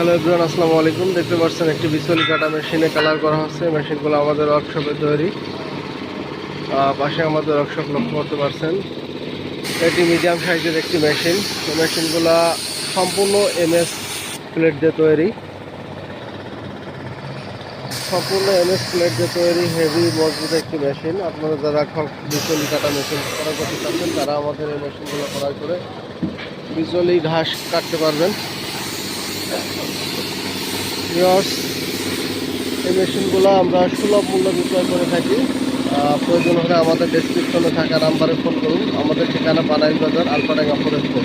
Hello everyone, আসসালামু আলাইকুম। দেখতে পাচ্ছেন একটি বিচুলি কাটা মেশিনে কালার করা হচ্ছে। মেশিনগুলো আমাদের ওয়ার্কশপে তৈরি। পাশে আমাদের ওয়ার্কশপ লক্ষ্য করতে পারছেন। এটি মিডিয়াম সাইজের একটি মেশিন। এই মেশিনগুলো সম্পূর্ণ এমএস প্লেট দিয়ে তৈরি। হেভি মজবুত একটি মেশিন। আপনারা যারা বিচুলি কাটা মেশিন ক্রয় করতে চাচ্ছেন তারা আমাদের এই মেশিনগুলো ক্রয় করে বিচুলি ঘাস কাটতে পারবেন। এই মেশিনগুলো আমরা সুলভ মূল্য বিক্রয় করে থাকি। প্রয়োজন হলে আমাদের ডেসক্রিপশনে থাকা নাম্বারে ফোন করুন। আমাদের ঠিকানা বানাইল বাজার, আলফাডাঙ্গা ফরিদপুর।